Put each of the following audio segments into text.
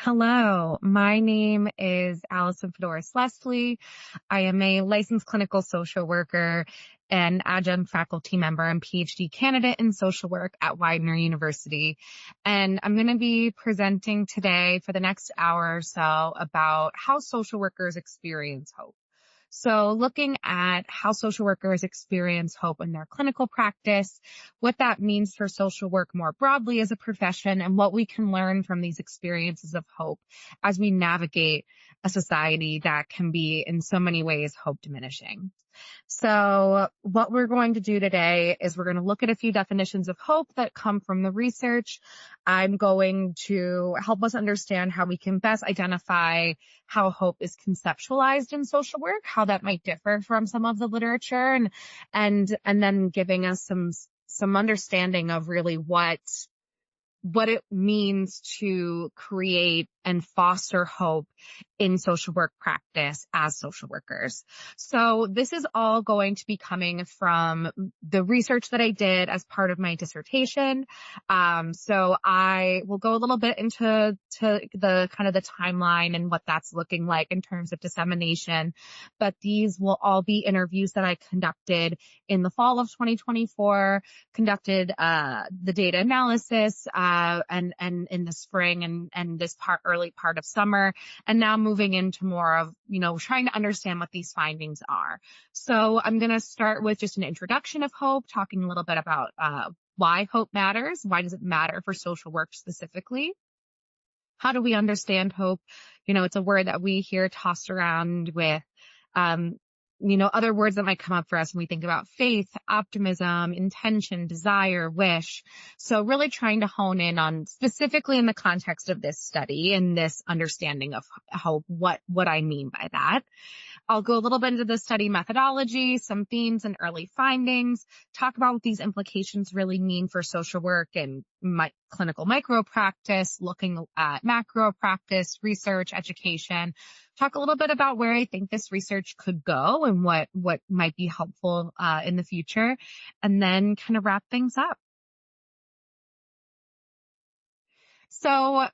Hello, my name is Allison Fedoris Leslie. I am a licensed clinical social worker and adjunct faculty member and PhD candidate in social work at Widener University. And I'm going to be presenting today for the next hour or so about how social workers experience hope. So looking at how social workers experience hope in their clinical practice, what that means for social work more broadly as a profession, and what we can learn from these experiences of hope as we navigate a society that can be in so many ways hope diminishing. So what we're going to do today is we're going to look at a few definitions of hope that come from the research. I'm going to help us understand how we can best identify how hope is conceptualized in social work, how that might differ from some of the literature, and then giving us some understanding of really what it means to create and foster hope in social work practice as social workers. So this is all going to be coming from the research that I did as part of my dissertation. So I will go a little bit into the kind of the timeline and what that's looking like in terms of dissemination. But these will all be interviews that I conducted in the fall of 2024, conducted the data analysis and in the spring and this early part of summer, and now moving into more of, trying to understand what these findings are. So I'm going to start with just an introduction of hope, talking a little bit about why hope matters. Why does it matter for social work specifically? How do we understand hope? It's a word that we hear tossed around with other words that might come up for us when we think about faith, optimism, intention, desire, wish. So really trying to hone in on specifically in the context of this study and this understanding of hope, what I mean by that. I'll go a little bit into the study methodology, some themes and early findings, talk about what these implications really mean for social work and clinical micro practice, looking at macro practice, research, education, talk a little bit about where I think this research could go and what might be helpful in the future, and then kind of wrap things up. So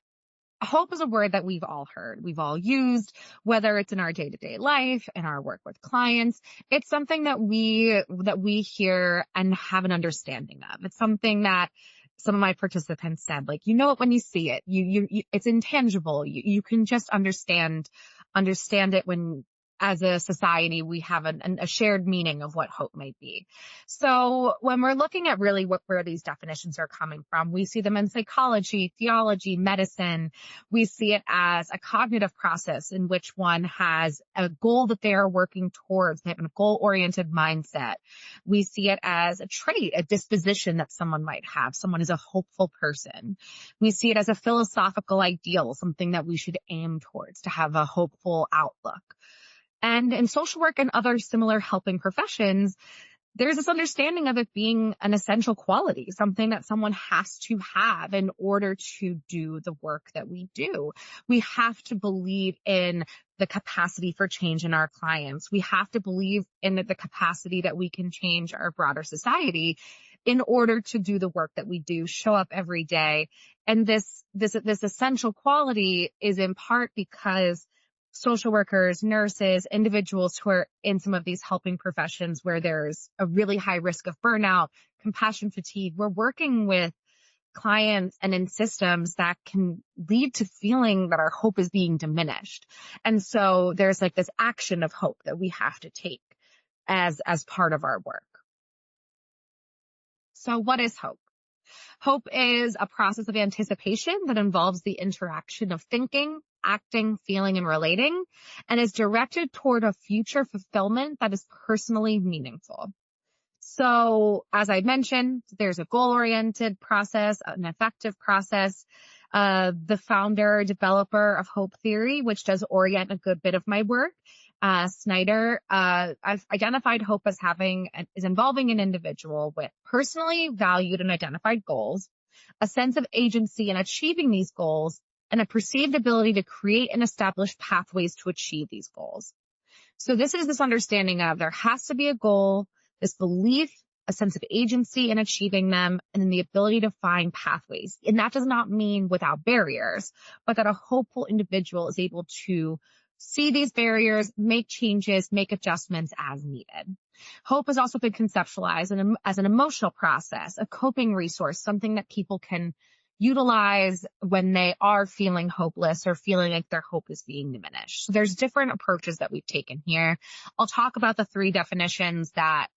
hope is a word that we've all heard, we've all used, whether it's in our day-to-day life, in our work with clients. It's something that we hear and have an understanding of. It's something that some of my participants said, like, it when you see it, it's intangible. You can just understand it when, as a society, we have a shared meaning of what hope might be. So when we're looking at really where these definitions are coming from, we see them in psychology, theology, medicine. We see it as a cognitive process in which one has a goal that they are working towards. They have a goal-oriented mindset. We see it as a trait, a disposition that someone might have. Someone is a hopeful person. We see it as a philosophical ideal, something that we should aim towards, to have a hopeful outlook. And in social work and other similar helping professions, there's this understanding of it being an essential quality, something that someone has to have in order to do the work that we do. We have to believe in the capacity for change in our clients. We have to believe in the capacity that we can change our broader society in order to do the work that we do, show up every day. And this essential quality is in part because social workers, nurses, individuals who are in some of these helping professions where there's a really high risk of burnout, compassion fatigue, we're working with clients and in systems that can lead to feeling that our hope is being diminished. And so there's like this action of hope that we have to take as part of our work. So what is hope? Hope is a process of anticipation that involves the interaction of thinking, acting, feeling, and relating, and is directed toward a future fulfillment that is personally meaningful. So, as I mentioned, there's a goal-oriented process, an effective process. The founder, developer of hope theory, which does orient a good bit of my work, Snyder, I've identified hope as involving an individual with personally valued and identified goals, a sense of agency in achieving these goals, and a perceived ability to create and establish pathways to achieve these goals. So this is this understanding of there has to be a goal, this belief a sense of agency in achieving them, and then the ability to find pathways. And that does not mean without barriers, but that a hopeful individual is able to see these barriers, make changes, make adjustments as needed. Hope has also been conceptualized as an emotional process, a coping resource, something that people can utilize when they are feeling hopeless or feeling like their hope is being diminished. So there's different approaches that we've taken here. I'll talk about the 3 definitions that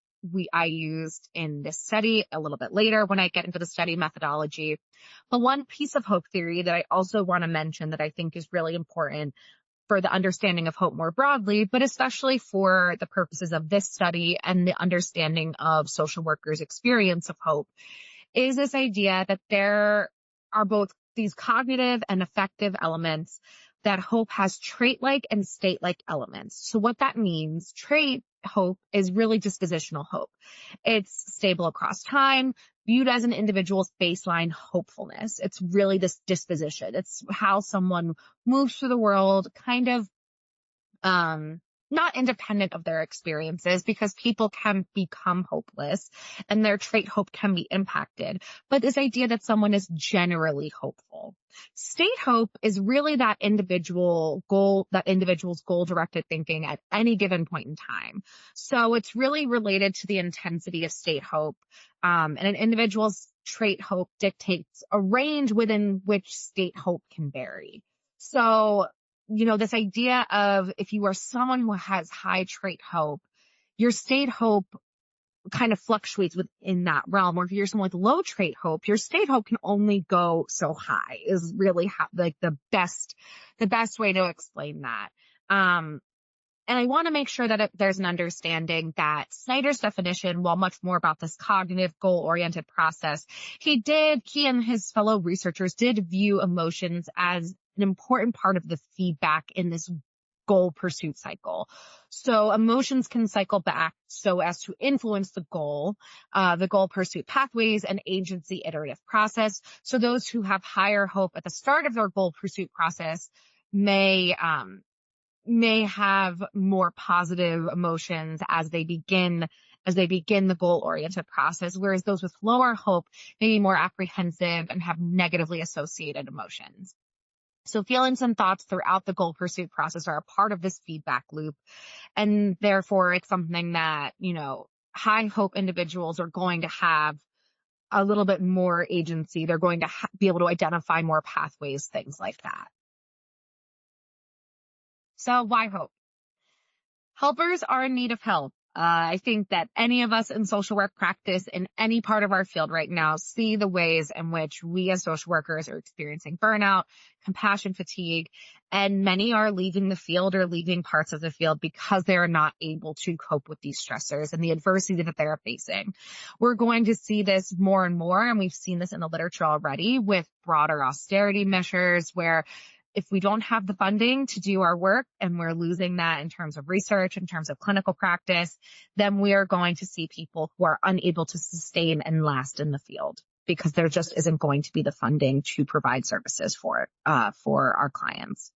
I used in this study a little bit later when I get into the study methodology. But one piece of hope theory that I also want to mention that I think is really important for the understanding of hope more broadly, but especially for the purposes of this study and the understanding of social workers' experience of hope, is this idea that there are both these cognitive and affective elements, that hope has trait-like and state-like elements. So what that means, trait hope is really dispositional hope. It's stable across time, viewed as an individual's baseline hopefulness. It's really this disposition. It's how someone moves through the world, kind of not independent of their experiences, because people can become hopeless and their trait hope can be impacted. But this idea that someone is generally hopeful. State hope is really that individual's goal-directed thinking at any given point in time. So it's really related to the intensity of state hope. And an individual's trait hope dictates a range within which state hope can vary. So this idea of if you are someone who has high trait hope, your state hope kind of fluctuates within that realm. Or if you're someone with low trait hope, your state hope can only go so high, is really the best way to explain that. And I want to make sure that there's an understanding that Snyder's definition, while much more about this cognitive goal-oriented process, he and his fellow researchers did view emotions as an important part of the feedback in this goal pursuit cycle. So emotions can cycle back so as to influence the goal pursuit pathways and agency iterative process. So those who have higher hope at the start of their goal pursuit process may have more positive emotions as they begin the goal-oriented process, whereas those with lower hope may be more apprehensive and have negatively associated emotions. So feelings and thoughts throughout the goal pursuit process are a part of this feedback loop. And therefore, it's something that, high hope individuals are going to have a little bit more agency. They're going to be able to identify more pathways, things like that. So why hope? Helpers are in need of help. I think that any of us in social work practice in any part of our field right now see the ways in which we as social workers are experiencing burnout, compassion fatigue, and many are leaving the field or leaving parts of the field because they are not able to cope with these stressors and the adversity that they are facing. We're going to see this more and more, and we've seen this in the literature already with broader austerity measures where if we don't have the funding to do our work and we're losing that in terms of research, in terms of clinical practice, then we are going to see people who are unable to sustain and last in the field because there just isn't going to be the funding to provide services for our clients.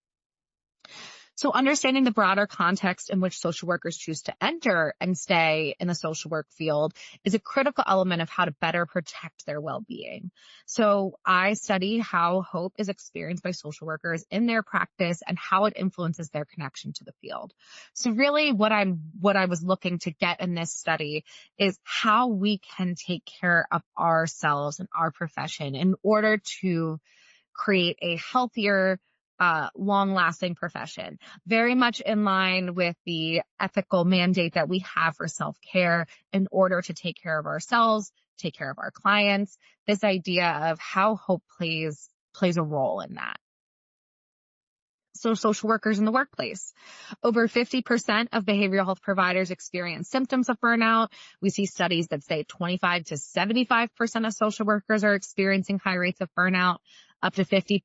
So understanding the broader context in which social workers choose to enter and stay in the social work field is a critical element of how to better protect their well-being. So I study how hope is experienced by social workers in their practice and how it influences their connection to the field. So really what I was looking to get in this study is how we can take care of ourselves and our profession in order to create a healthier, long-lasting profession, very much in line with the ethical mandate that we have for self-care in order to take care of ourselves, take care of our clients, this idea of how hope plays a role in that. So social workers in the workplace. Over 50% of behavioral health providers experience symptoms of burnout. We see studies that say 25 to 75% of social workers are experiencing high rates of burnout. Up to 50%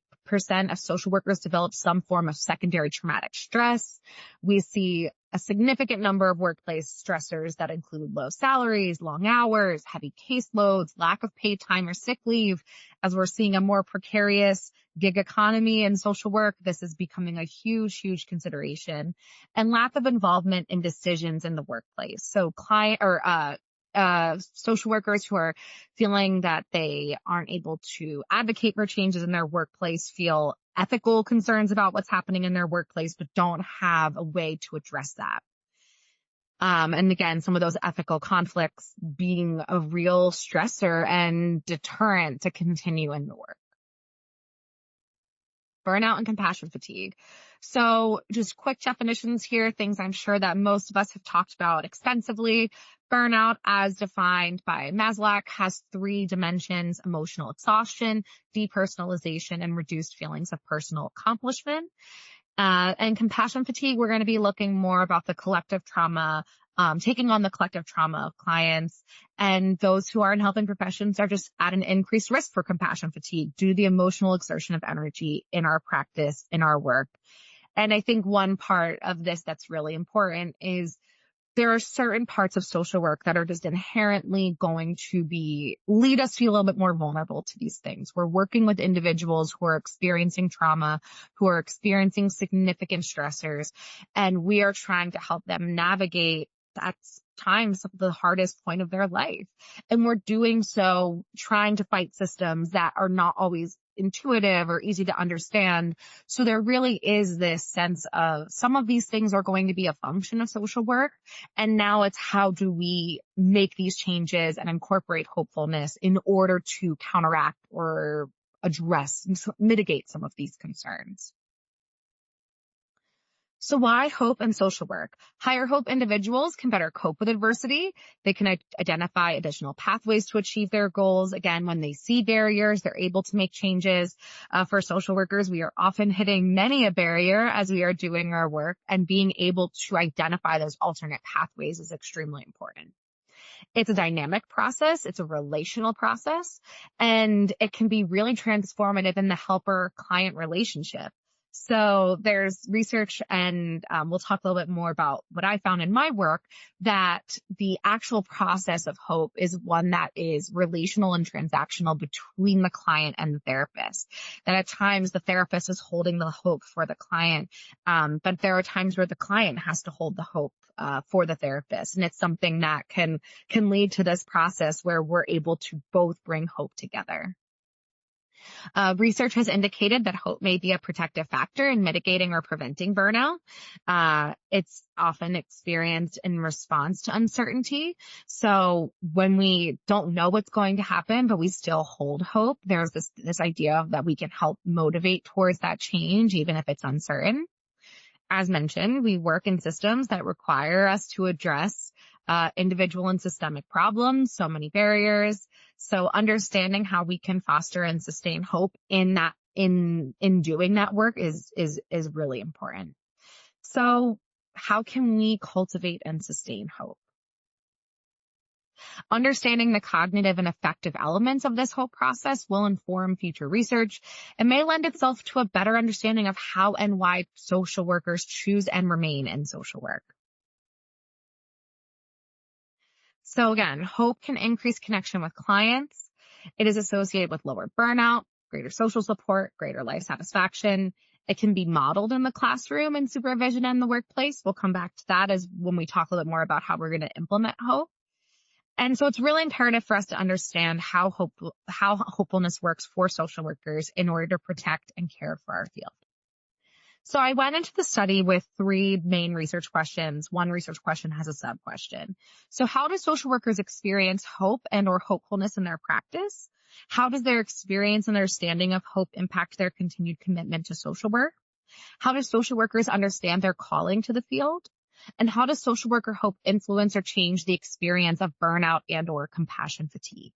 of social workers develop some form of secondary traumatic stress. We see a significant number of workplace stressors that include low salaries, long hours, heavy caseloads, lack of paid time or sick leave. As we're seeing a more precarious gig economy in social work, this is becoming a huge, huge consideration. And lack of involvement in decisions in the workplace. So social workers who are feeling that they aren't able to advocate for changes in their workplace, feel ethical concerns about what's happening in their workplace, but don't have a way to address that. And again, some of those ethical conflicts being a real stressor and deterrent to continue in the work. Burnout and compassion fatigue. So just quick definitions here, things I'm sure that most of us have talked about extensively. Burnout, as defined by NASW-PA, has 3 dimensions: emotional exhaustion, depersonalization, and reduced feelings of personal accomplishment. And compassion fatigue, we're going to be looking more about the collective trauma, taking on the collective trauma of clients, and those who are in helping professions are just at an increased risk for compassion fatigue due to the emotional exertion of energy in our practice, in our work. And I think one part of this that's really important is there are certain parts of social work that are just inherently going to lead us to be a little bit more vulnerable to these things. We're working with individuals who are experiencing trauma, who are experiencing significant stressors, and we are trying to help them navigate at times the hardest point of their life. And we're doing so trying to fight systems that are not always intuitive or easy to understand. So there really is this sense of some of these things are going to be a function of social work. And now it's how do we make these changes and incorporate hopefulness in order to counteract or address, mitigate some of these concerns. So why hope and social work? Higher hope individuals can better cope with adversity. They can identify additional pathways to achieve their goals. Again, when they see barriers, they're able to make changes. For social workers, we are often hitting many a barrier as we are doing our work, and being able to identify those alternate pathways is extremely important. It's a dynamic process. It's a relational process, and it can be really transformative in the helper-client relationship. So there's research, and we'll talk a little bit more about what I found in my work, that the actual process of hope is one that is relational and transactional between the client and the therapist. That at times the therapist is holding the hope for the client, but there are times where the client has to hold the hope for the therapist. And it's something that can lead to this process where we're able to both bring hope together. Research has indicated that hope may be a protective factor in mitigating or preventing burnout. It's often experienced in response to uncertainty. So when we don't know what's going to happen, but we still hold hope, there's this idea that we can help motivate towards that change, even if it's uncertain. As mentioned, we work in systems that require us to address individual and systemic problems, so many barriers. So understanding how we can foster and sustain hope in doing that work is really important. So how can we cultivate and sustain hope? Understanding the cognitive and affective elements of this hope process will inform future research and may lend itself to a better understanding of how and why social workers choose and remain in social work. So again, hope can increase connection with clients. It is associated with lower burnout, greater social support, greater life satisfaction. It can be modeled in the classroom and supervision in the workplace. We'll come back to that as when we talk a little bit more about how we're going to implement hope. And so it's really imperative for us to understand how hopefulness works for social workers in order to protect and care for our field. So I went into the study with 3 main research questions. One research question has a sub-question. So how do social workers experience hope and or hopefulness in their practice? How does their experience and understanding of hope impact their continued commitment to social work? How do social workers understand their calling to the field? And how does social worker hope influence or change the experience of burnout and or compassion fatigue?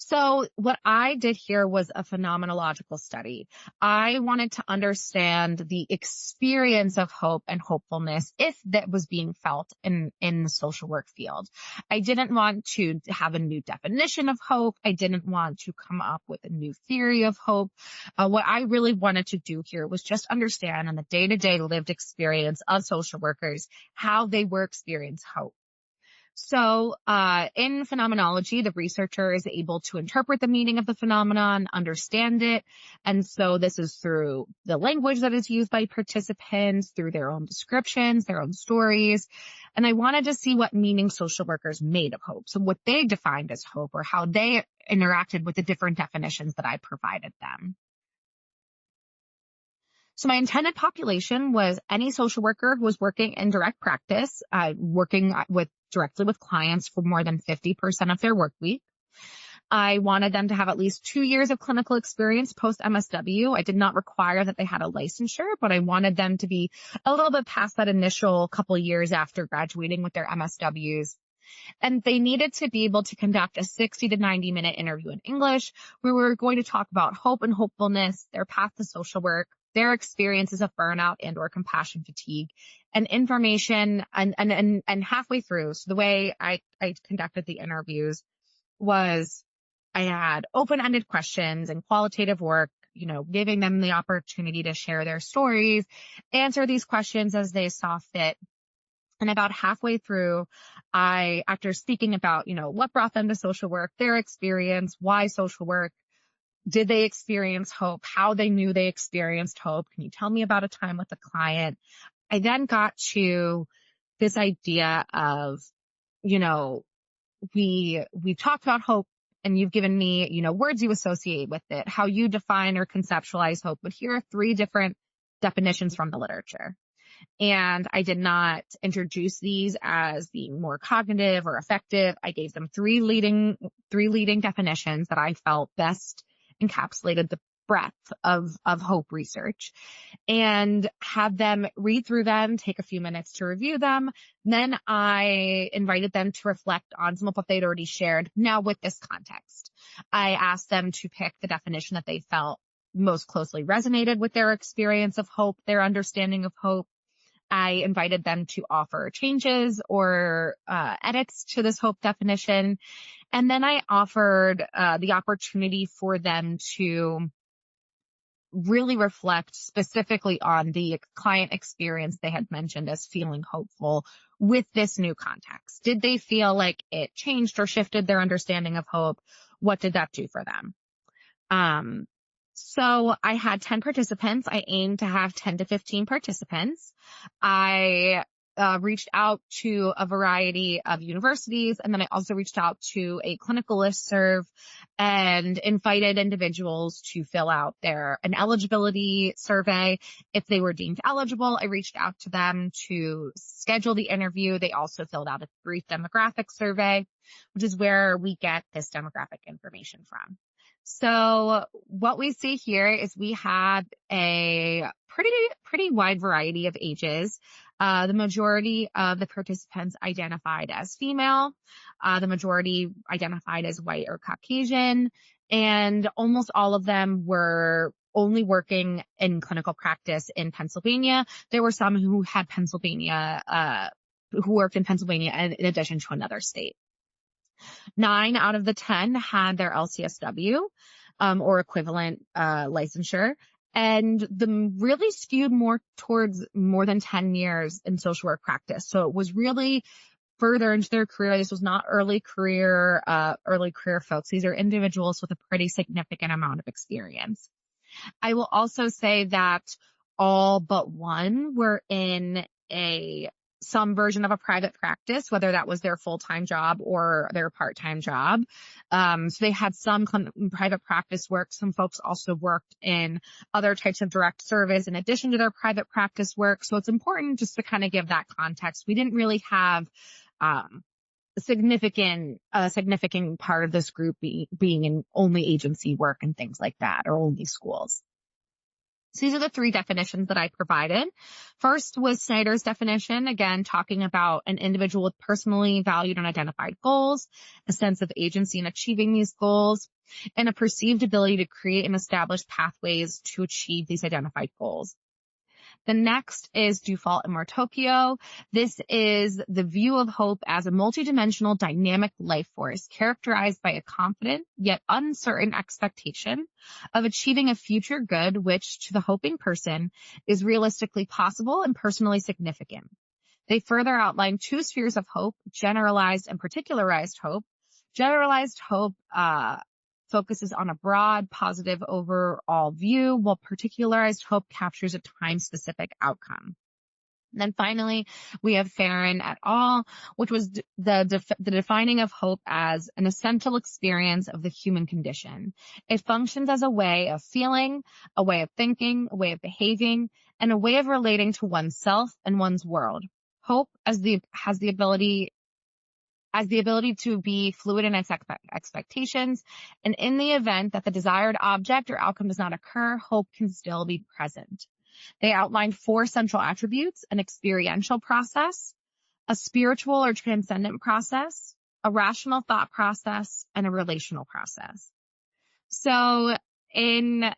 So what I did here was a phenomenological study. I wanted to understand the experience of hope and hopefulness if that was being felt in the social work field. I didn't want to have a new definition of hope. I didn't want to come up with a new theory of hope. What I really wanted to do here was just understand in the day-to-day lived experience of social workers how they were experiencing hope. So, in phenomenology, the researcher is able to interpret the meaning of the phenomenon, understand it. And so this is through the language that is used by participants, through their own descriptions, their own stories. And I wanted to see what meaning social workers made of hope. So what they defined as hope, or how they interacted with the different definitions that I provided them. So my intended population was any social worker who was working in direct practice, working directly with clients for more than 50% of their work week. I wanted them to have at least 2 years of clinical experience post MSW. I did not require that they had a licensure, but I wanted them to be a little bit past that initial couple years after graduating with their MSWs. And they needed to be able to conduct a 60 to 90-minute interview in English, where we were going to talk about hope and hopefulness, their path to social work, their experiences of burnout and or compassion fatigue, and information. And halfway through, so the way I conducted the interviews was I had open-ended questions and qualitative work, giving them the opportunity to share their stories, answer these questions as they saw fit. And about halfway through, after speaking about, what brought them to social work, their experience, why social work, did they experience hope, how they knew they experienced hope, can you tell me about a time with a client? I then got to this idea of, we talked about hope and you've given me, words you associate with it, how you define or conceptualize hope. But here are 3 different definitions from the literature. And I did not introduce these as being more cognitive or effective. I gave them 3 leading definitions that I felt best encapsulated the breadth of hope research, and had them read through them, take a few minutes to review them. Then I invited them to reflect on some of what they'd already shared. Now with this context, I asked them to pick the definition that they felt most closely resonated with their experience of hope, their understanding of hope. I invited them to offer changes or edits to this hope definition. And then I offered the opportunity for them to really reflect specifically on the client experience they had mentioned as feeling hopeful with this new context. Did they feel like it changed or shifted their understanding of hope? What did that do for them? So I had 10 participants. I aimed to have 10 to 15 participants. I reached out to a variety of universities, and then I also reached out to a clinical listserv and invited individuals to fill out an eligibility survey. If they were deemed eligible, I reached out to them to schedule the interview. They also filled out a brief demographic survey, which is where we get this demographic information from. So what we see here is we have a pretty wide variety of ages. The majority of the participants identified as female. The majority identified as white or Caucasian. And almost all of them were only working in clinical practice in Pennsylvania. There were some who had who worked in Pennsylvania in addition to another state. 9 out of the 10 had their LCSW or equivalent licensure, and the really skewed more towards more than 10 years in social work practice. So it was really further into their career. This was not early career folks. These are individuals with a pretty significant amount of experience. I will also say that all but one were in some version of a private practice, whether that was their full-time job or their part-time job. So they had some private practice work. Some folks also worked in other types of direct service in addition to their private practice work. So it's important just to kind of give that context. We didn't really have a significant part of this group being in only agency work and things like that, or only schools. So these are the 3 definitions that I provided. First was Snyder's definition, again, talking about an individual with personally valued and identified goals, a sense of agency in achieving these goals, and a perceived ability to create and establish pathways to achieve these identified goals. The next is Dufault and Martocchio. This is the view of hope as a multidimensional dynamic life force characterized by a confident yet uncertain expectation of achieving a future good which, to the hoping person, is realistically possible and personally significant. They further outline two spheres of hope, generalized and particularized hope. Generalized hope focuses on a broad, positive overall view, while particularized hope captures a time-specific outcome. And then finally, we have Farron et al., which was the defining of hope as an essential experience of the human condition. It functions as a way of feeling, a way of thinking, a way of behaving, and a way of relating to oneself and one's world. Hope has the ability to be fluid in its expectations, and in the event that the desired object or outcome does not occur, hope can still be present. They outlined 4 central attributes: an experiential process, a spiritual or transcendent process, a rational thought process, and a relational process. So in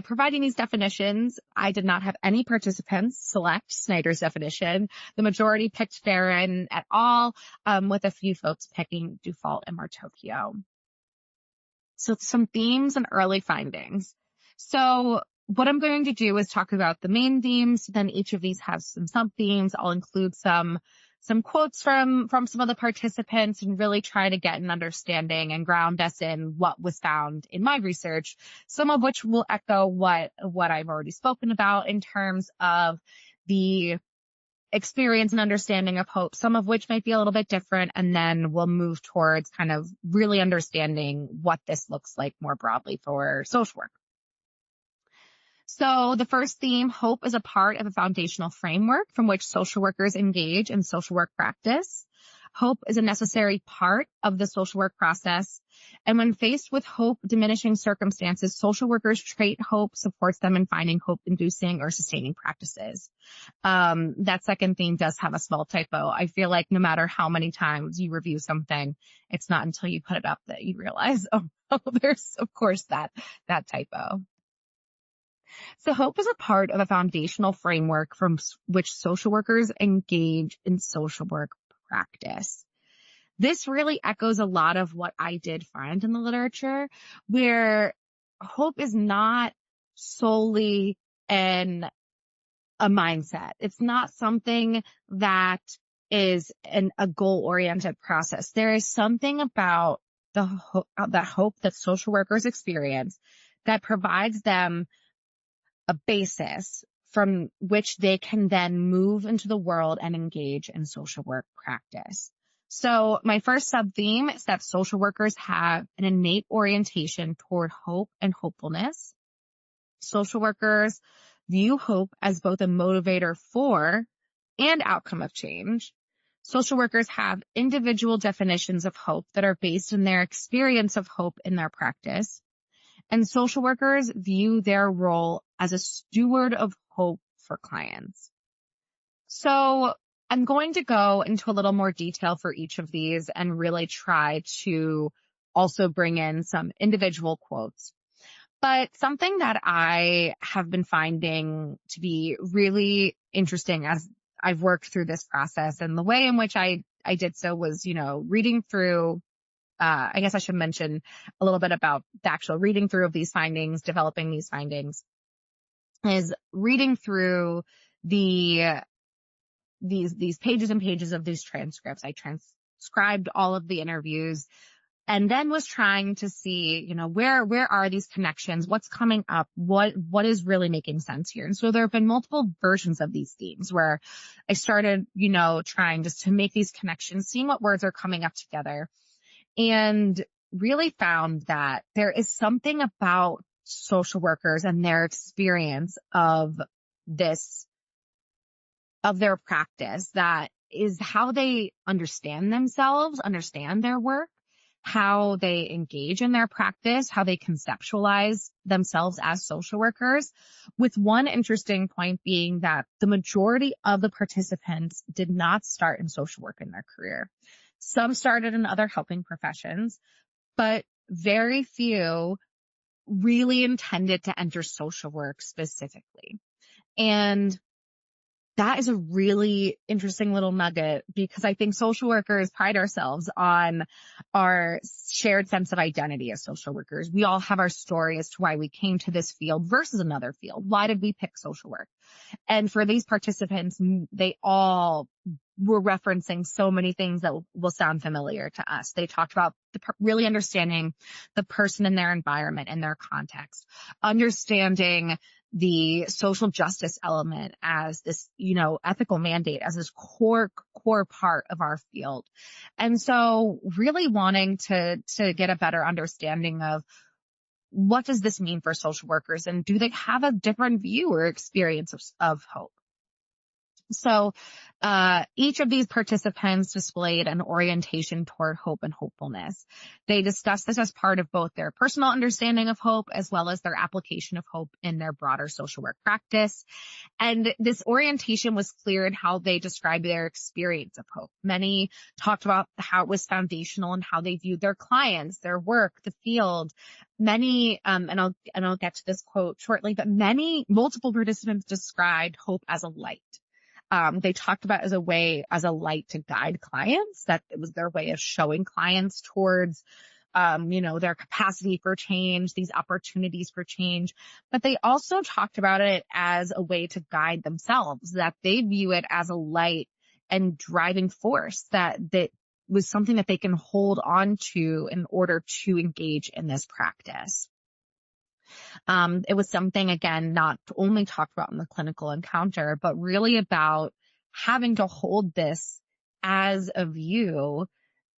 providing these definitions, I did not have any participants select Snyder's definition. The majority picked Farron et al., with a few folks picking Dufault and Martocchio. So some themes and early findings. So what I'm going to do is talk about the main themes. Then each of these has some sub-themes. I'll include some quotes from some of the participants and really try to get an understanding and ground us in what was found in my research, some of which will echo what I've already spoken about in terms of the experience and understanding of hope, some of which might be a little bit different, and then we'll move towards kind of really understanding what this looks like more broadly for social work. So the first theme, hope is a part of a foundational framework from which social workers engage in social work practice. Hope is a necessary part of the social work process. And when faced with hope diminishing circumstances, social workers trait hope supports them in finding hope-inducing or sustaining practices. That second theme does have a small typo. I feel like no matter how many times you review something, it's not until you put it up that you realize, oh, there's of course that typo. So hope is a part of a foundational framework from which social workers engage in social work practice. This really echoes a lot of what I did find in the literature, where hope is not solely a mindset. It's not something that is a goal-oriented process. There is something about the hope that social workers experience that provides them a basis from which they can then move into the world and engage in social work practice. So my first sub-theme is that social workers have an innate orientation toward hope and hopefulness. Social workers view hope as both a motivator for and outcome of change. Social workers have individual definitions of hope that are based on their experience of hope in their practice. And social workers view their role as a steward of hope for clients. So I'm going to go into a little more detail for each of these and really try to also bring in some individual quotes. But something that I have been finding to be really interesting as I've worked through this process, and the way in which I did so was, reading through I guess I should mention a little bit about the actual reading through of these findings, developing these findings, is reading through these pages and pages of these transcripts. I transcribed all of the interviews and then was trying to see, where are these connections? What's coming up? What is really making sense here? And so there have been multiple versions of these themes where I started, trying just to make these connections, seeing what words are coming up together. And really found that there is something about social workers and their experience of their practice that is how they understand themselves, understand their work, how they engage in their practice, how they conceptualize themselves as social workers, with one interesting point being that the majority of the participants did not start in social work in their career. Some started in other helping professions, but very few really intended to enter social work specifically. And that is a really interesting little nugget, because I think social workers pride ourselves on our shared sense of identity as social workers. We all have our story as to why we came to this field versus another field. Why did we pick social work? And for these participants, they all were referencing so many things that will sound familiar to us. They talked about really understanding the person and their environment and their context, understanding the social justice element as this, ethical mandate, as this core part of our field. And so really wanting to get a better understanding of what does this mean for social workers, and do they have a different view or experience of hope? So each of these participants displayed an orientation toward hope and hopefulness. They discussed this as part of both their personal understanding of hope as well as their application of hope in their broader social work practice. And this orientation was clear in how they described their experience of hope. Many talked about how it was foundational and how they viewed their clients, their work, the field. Many, and I'll get to this quote shortly, but multiple participants described hope as a light. They talked about as a light to guide clients, that it was their way of showing clients towards, their capacity for change, these opportunities for change. But they also talked about it as a way to guide themselves, that they view it as a light and driving force that was something that they can hold on to in order to engage in this practice. It was something, again, not only talked about in the clinical encounter, but really about having to hold this as a view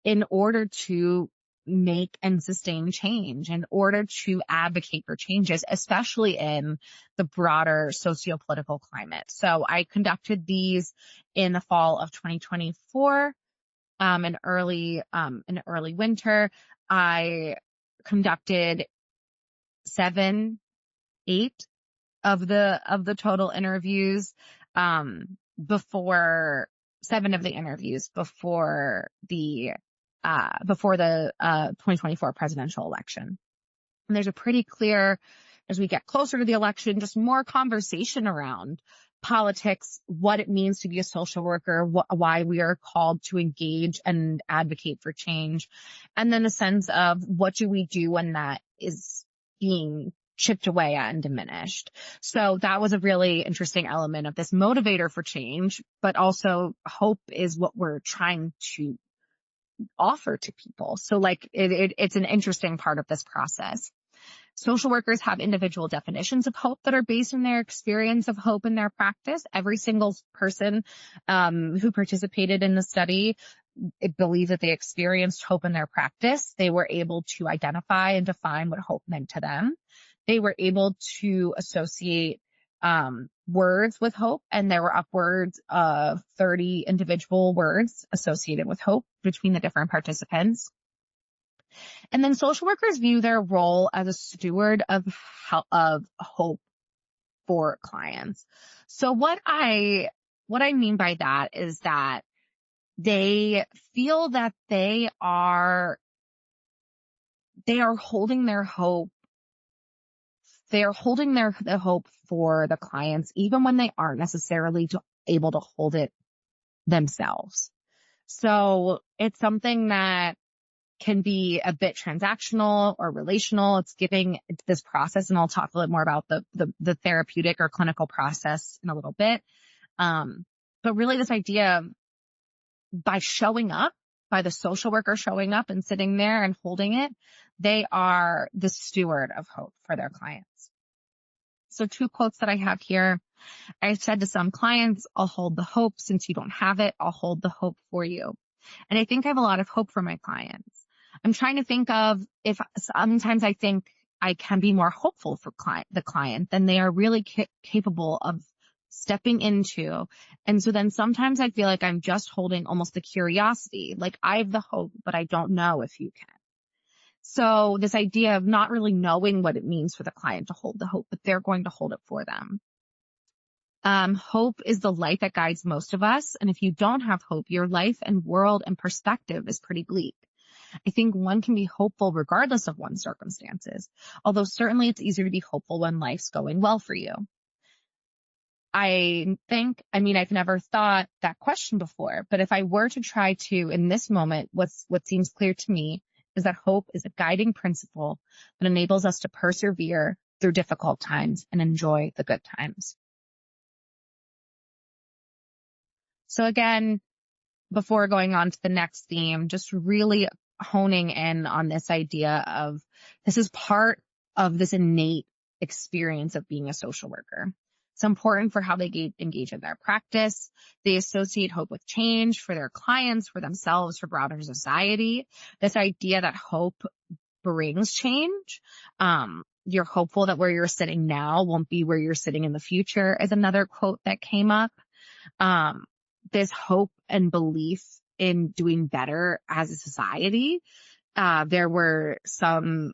in order to make and sustain change, in order to advocate for changes, especially in the broader sociopolitical climate. So I conducted these in the fall of 2024, in early winter. I conducted 8 of the total interviews, before 7 of the interviews before the 2024 presidential election. And there's a pretty clear, as we get closer to the election, just more conversation around politics, what it means to be a social worker, why we are called to engage and advocate for change. And then a sense of what do we do when that is being chipped away at and diminished. So that was a really interesting element of this motivator for change, but also hope is what we're trying to offer to people. So it's an interesting part of this process. Social workers have individual definitions of hope that are based on their experience of hope in their practice. Every single person who participated in the study believed that they experienced hope in their practice. They were able to identify and define what hope meant to them. They were able to associate words with hope, and there were upwards of 30 individual words associated with hope between the different participants. And then social workers view their role as a steward of hope for clients. So what I mean by that is that they feel that they are holding their hope. They are holding the hope for the clients, even when they aren't necessarily able to hold it themselves. So it's something that can be a bit transactional or relational. It's giving this process, and I'll talk a little more about the therapeutic or clinical process in a little bit. But really this idea, by showing up, by the social worker showing up and sitting there and holding it, they are the steward of hope for their clients. So 2 quotes that I have here. I said to some clients, I'll hold the hope. Since you don't have it, I'll hold the hope for you. And I think I have a lot of hope for my clients. I'm trying to think of if sometimes I think I can be more hopeful for the client than they are really capable of stepping into. And so then sometimes I feel like I'm just holding almost the curiosity, like I have the hope, but I don't know if you can. So this idea of not really knowing what it means for the client to hold the hope, but they're going to hold it for them. Hope is the light that guides most of us. And if you don't have hope, your life and world and perspective is pretty bleak. I think one can be hopeful regardless of one's circumstances, although certainly it's easier to be hopeful when life's going well for you. I've never thought that question before, but if I were to try to, in this moment, what seems clear to me is that hope is a guiding principle that enables us to persevere through difficult times and enjoy the good times. So again, before going on to the next theme, just really honing in on this idea of this is part of this innate experience of being a social worker. It's important for how they engage in their practice. They associate hope with change for their clients, for themselves, for broader society. This idea that hope brings change. You're hopeful that where you're sitting now won't be where you're sitting in the future is another quote that came up. This hope and belief in doing better as a society. There were some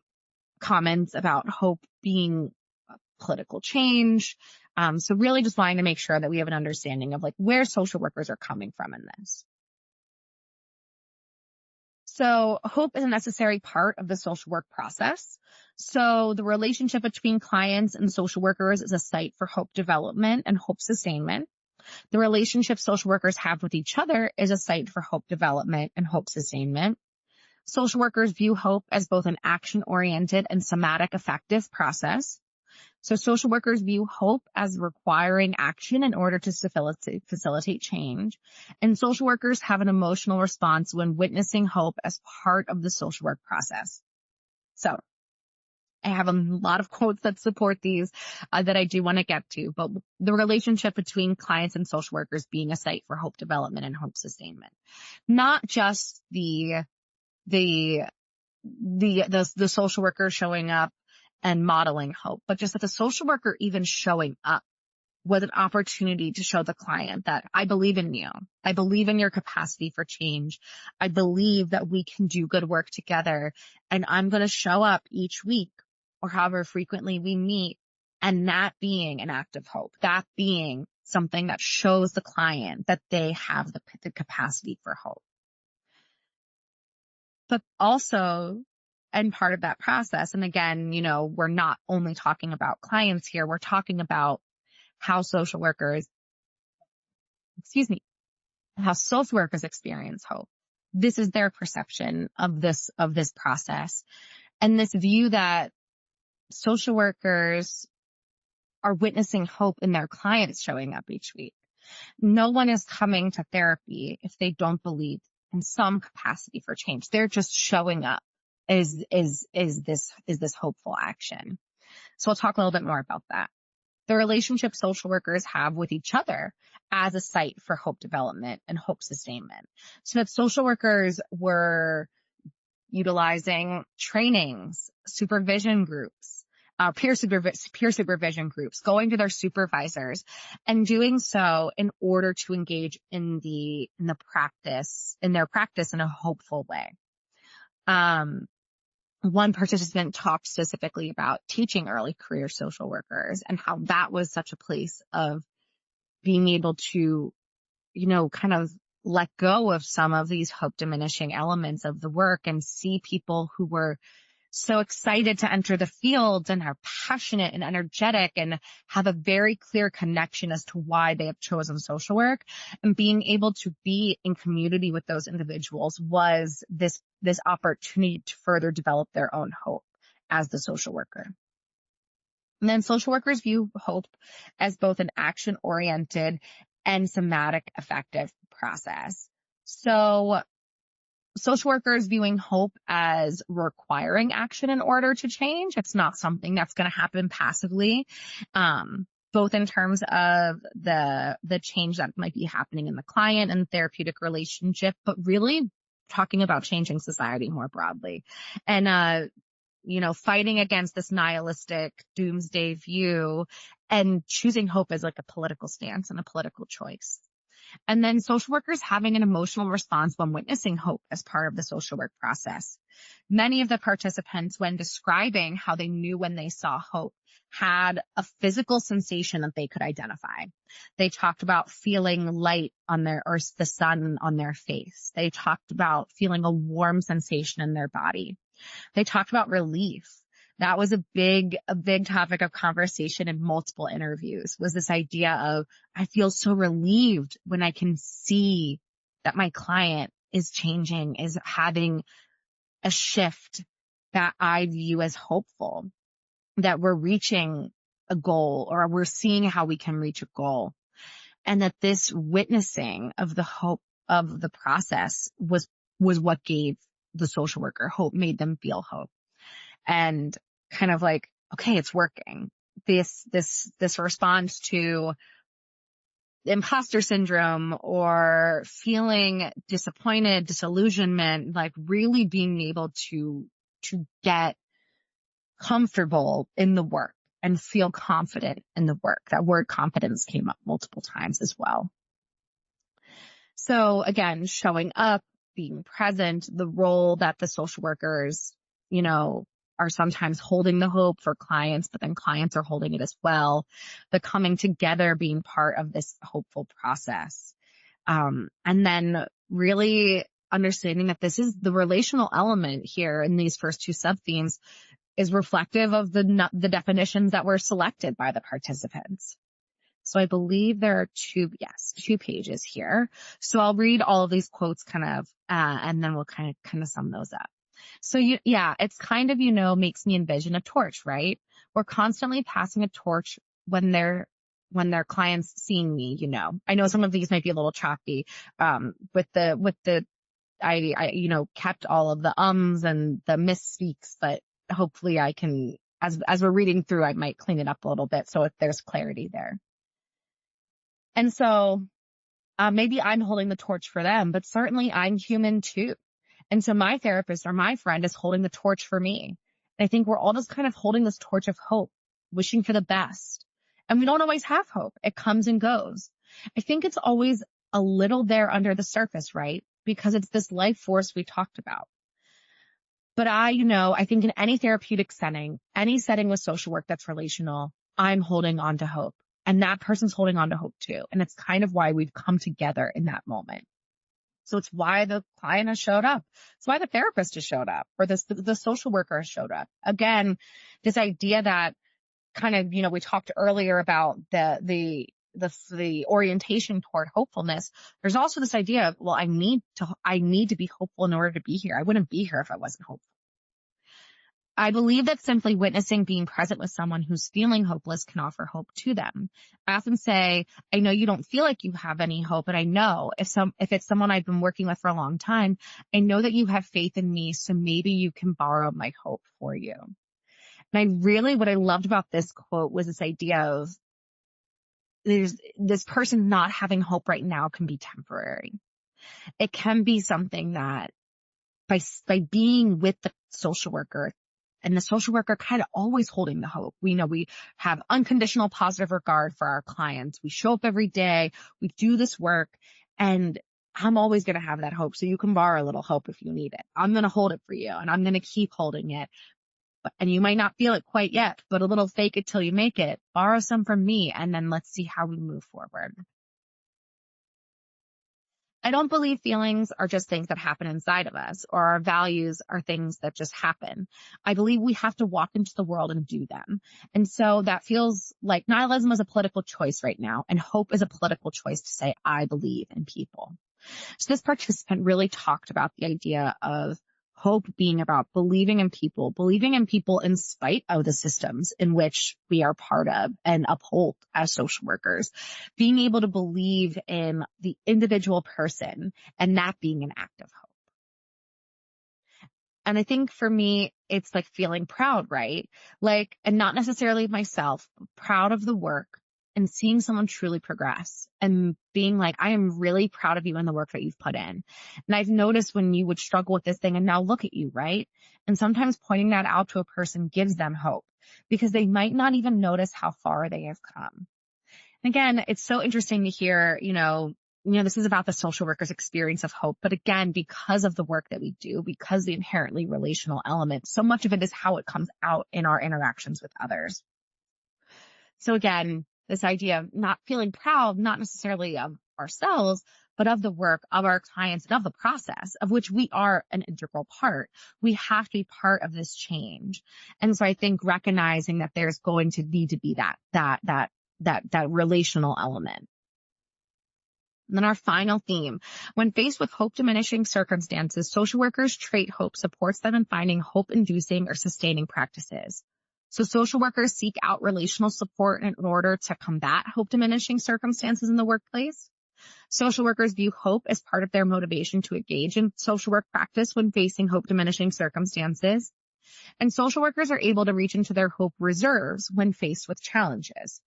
comments about hope being political change. So really just wanting to make sure that we have an understanding of like where social workers are coming from in this. So hope is a necessary part of the social work process. So the relationship between clients and social workers is a site for hope development and hope sustainment. The relationship social workers have with each other is a site for hope development and hope sustainment. Social workers view hope as both an action-oriented and somatic affective process. So social workers view hope as requiring action in order to facilitate change. And social workers have an emotional response when witnessing hope as part of the social work process. So I have a lot of quotes that support these that I do want to get to, but the relationship between clients and social workers being a site for hope development and hope sustainment. Not just the social worker showing up and modeling hope, but just that the social worker even showing up was an opportunity to show the client that I believe in you. I believe in your capacity for change. I believe that we can do good work together, and I'm going to show up each week or however frequently we meet, and that being an act of hope, that being something that shows the client that they have the capacity for hope. But also, and part of that process, and again, we're not only talking about clients here, we're talking about how social workers experience hope. This is their perception of this process. And this view that social workers are witnessing hope in their clients showing up each week. No one is coming to therapy if they don't believe in some capacity for change. They're just showing up is this hopeful action. So we'll talk a little bit more about that. The relationship social workers have with each other as a site for hope development and hope sustainment. So that social workers were utilizing trainings, supervision groups, peer supervision groups, going to their supervisors and doing so in order to engage in their practice in a hopeful way. One participant talked specifically about teaching early career social workers and how that was such a place of being able to, kind of let go of some of these hope diminishing elements of the work and see people who were so excited to enter the field and are passionate and energetic and have a very clear connection as to why they have chosen social work, and being able to be in community with those individuals was this opportunity to further develop their own hope as the social worker. And then social workers view hope as both an action-oriented and somatic affective process. So social workers viewing hope as requiring action in order to change. It's not something that's going to happen passively, both in terms of the change that might be happening in the client and therapeutic relationship, but really talking about changing society more broadly. And, fighting against this nihilistic doomsday view and choosing hope as like a political stance and a political choice. And then social workers having an emotional response when witnessing hope as part of the social work process. Many of the participants, when describing how they knew when they saw hope, had a physical sensation that they could identify. They talked about feeling light or the sun on their face. They talked about feeling a warm sensation in their body. They talked about relief. That was a big topic of conversation in multiple interviews, was this idea of, I feel so relieved when I can see that my client is changing, is having a shift that I view as hopeful, that we're reaching a goal or we're seeing how we can reach a goal. And that this witnessing of the hope of the process was what gave the social worker hope, made them feel hope. And kind of like, okay, it's working. This response to imposter syndrome or feeling disappointed, disillusionment, like really being able to get comfortable in the work and feel confident in the work. That word confidence came up multiple times as well. So again, showing up, being present, the role that the social workers, are sometimes holding the hope for clients, but then clients are holding it as well. The coming together, being part of this hopeful process. And then really understanding that this is the relational element here in these first two sub-themes is reflective of the definitions that were selected by the participants. So I believe there are two pages here. So I'll read all of these quotes and then we'll kind of sum those up. So it's kind of, makes me envision a torch, right? We're constantly passing a torch when their clients seeing me, I know some of these might be a little choppy, I kept all of the ums and the misspeaks, but hopefully I can, as we're reading through, I might clean it up a little bit. So if there's clarity there. And so maybe I'm holding the torch for them, but certainly I'm human too. And so my therapist or my friend is holding the torch for me. And I think we're all just kind of holding this torch of hope, wishing for the best. And we don't always have hope. It comes and goes. I think it's always a little there under the surface, right? Because it's this life force we talked about. But I think in any therapeutic setting, any setting with social work that's relational, I'm holding on to hope. And that person's holding on to hope too. And it's kind of why we've come together in that moment. So it's why the client has showed up. It's why the therapist has showed up, or the social worker has showed up. Again, this idea that kind of, we talked earlier about the orientation toward hopefulness. There's also this idea of, well, I need to be hopeful in order to be here. I wouldn't be here if I wasn't hopeful. I believe that simply witnessing, being present with someone who's feeling hopeless can offer hope to them. I often say, I know you don't feel like you have any hope, but I know if it's someone I've been working with for a long time, I know that you have faith in me, so maybe you can borrow my hope for you. And what I loved about this quote was this idea of this person not having hope right now can be temporary. It can be something that by being with the social worker, and the social worker kind of always holding the hope. We know we have unconditional positive regard for our clients. We show up every day. We do this work, and I'm always going to have that hope. So you can borrow a little hope if you need it. I'm going to hold it for you, and I'm going to keep holding it. And you might not feel it quite yet, but a little fake it till you make it. Borrow some from me, and then let's see how we move forward. I don't believe feelings are just things that happen inside of us, or our values are things that just happen. I believe we have to walk into the world and do them. And so that feels like nihilism is a political choice right now, and hope is a political choice to say, I believe in people. So this participant really talked about the idea of hope being about believing in people in spite of the systems in which we are part of and uphold as social workers, being able to believe in the individual person and that being an act of hope. And I think for me, it's like feeling proud, right? And not necessarily myself, but proud of the work and seeing someone truly progress and being like, I am really proud of you and the work that you've put in. And I've noticed when you would struggle with this thing and now look at you, right? And sometimes pointing that out to a person gives them hope because they might not even notice how far they have come. And again, it's so interesting to hear, this is about the social worker's experience of hope. But again, because of the work that we do, because the inherently relational element, so much of it is how it comes out in our interactions with others. So again, this idea of not feeling proud, not necessarily of ourselves, but of the work of our clients and of the process of which we are an integral part. We have to be part of this change. And so I think recognizing that there's going to need to be that relational element. And then our final theme, when faced with hope diminishing circumstances, social workers trait hope supports them in finding hope inducing or sustaining practices. So social workers seek out relational support in order to combat hope diminishing circumstances in the workplace. Social workers view hope as part of their motivation to engage in social work practice when facing hope diminishing circumstances. And social workers are able to reach into their hope reserves when faced with challenges.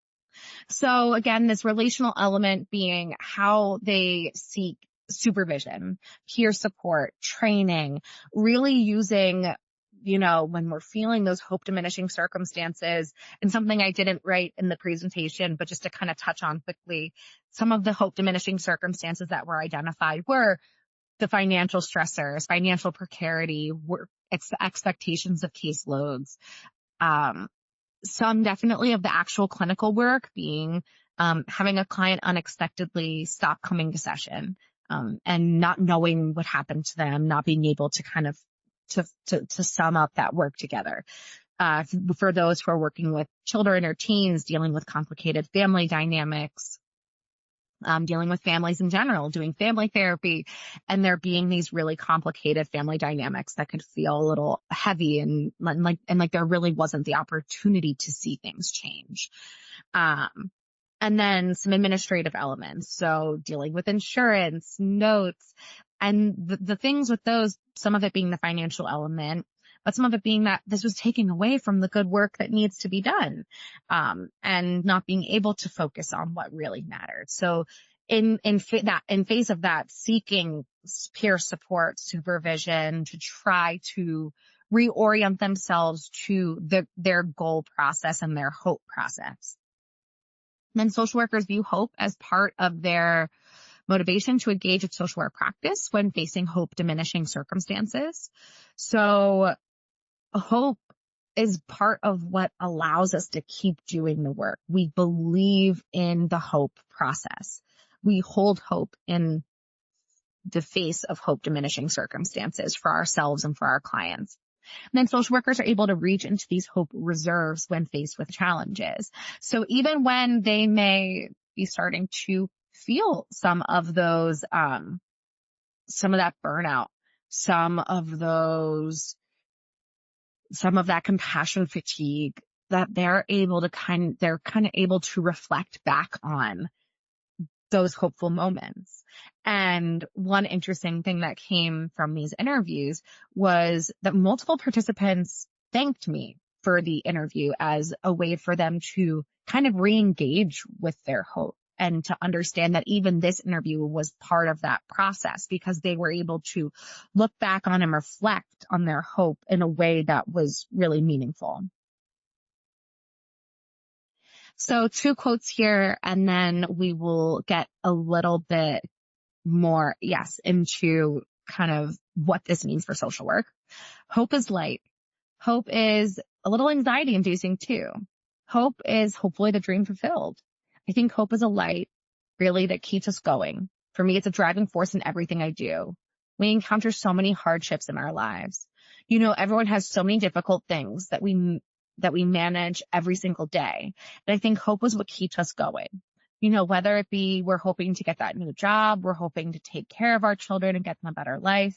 So again, this relational element being how they seek supervision, peer support, training, really using, when we're feeling those hope diminishing circumstances, and something I didn't write in the presentation, but just to kind of touch on quickly, some of the hope diminishing circumstances that were identified were the financial stressors, financial precarity, work, expectations of caseloads, some definitely of the actual clinical work being having a client unexpectedly stop coming to session, and not knowing what happened to them, not being able to kind of to sum up that work together. For those who are working with children or teens, dealing with complicated family dynamics, dealing with families in general, doing family therapy, and there being these really complicated family dynamics that could feel a little heavy and like there really wasn't the opportunity to see things change. And then some administrative elements. So dealing with insurance, notes, and the things with those, some of it being the financial element, but some of it being that this was taking away from the good work that needs to be done, and not being able to focus on what really mattered. So in face of that, seeking peer support, supervision to try to reorient themselves to their goal process and their hope process. Then social workers view hope as part of their motivation to engage in social work practice when facing hope diminishing circumstances. So hope is part of what allows us to keep doing the work. We believe in the hope process. We hold hope in the face of hope diminishing circumstances for ourselves and for our clients. And then social workers are able to reach into these hope reserves when faced with challenges. So even when they may be starting to feel some of those, some of that burnout, some of that compassion fatigue, that they're kind of able to reflect back on those hopeful moments. And one interesting thing that came from these interviews was that multiple participants thanked me for the interview as a way for them to kind of re-engage with their hope and to understand that even this interview was part of that process, because they were able to look back on and reflect on their hope in a way that was really meaningful. So 2 quotes here, and then we will get a little bit more, into kind of what this means for social work. Hope is light. Hope is a little anxiety inducing too. Hope is hopefully the dream fulfilled. I think hope is a light really that keeps us going. For me, it's a driving force in everything I do. We encounter so many hardships in our lives. Everyone has so many difficult things that we manage every single day. And I think hope is what keeps us going. Whether it be we're hoping to get that new job, we're hoping to take care of our children and get them a better life.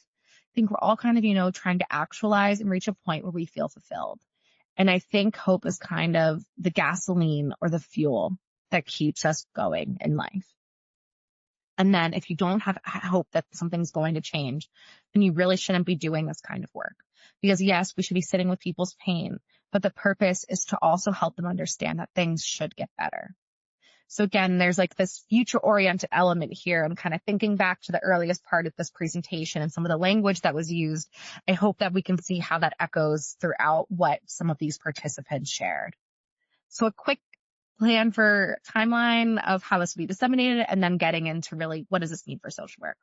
I think we're all kind of, trying to actualize and reach a point where we feel fulfilled. And I think hope is kind of the gasoline or the fuel that keeps us going in life. And then if you don't have hope that something's going to change, then you really shouldn't be doing this kind of work. Because yes, we should be sitting with people's pain, but the purpose is to also help them understand that things should get better. So again, there's like this future-oriented element here. I'm kind of thinking back to the earliest part of this presentation and some of the language that was used. I hope that we can see how that echoes throughout what some of these participants shared. So a quick plan for timeline of how this will be disseminated, and then getting into really what does this mean for social work.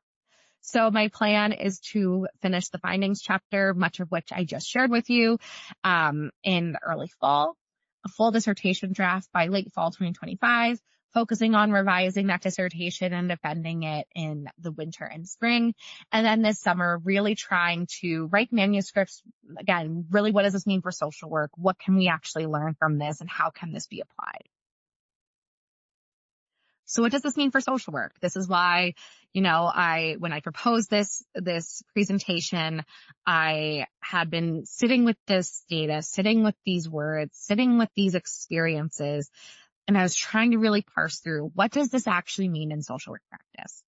So my plan is to finish the findings chapter, much of which I just shared with you, in the early fall, a full dissertation draft by late fall 2025, focusing on revising that dissertation and defending it in the winter and spring. And then this summer, really trying to write manuscripts. Again, really, what does this mean for social work? What can we actually learn from this, and how can this be applied? So what does this mean for social work? This is why, when I proposed this presentation, I had been sitting with this data, sitting with these words, sitting with these experiences, And I was trying to really parse through, what does this actually mean in social work practice?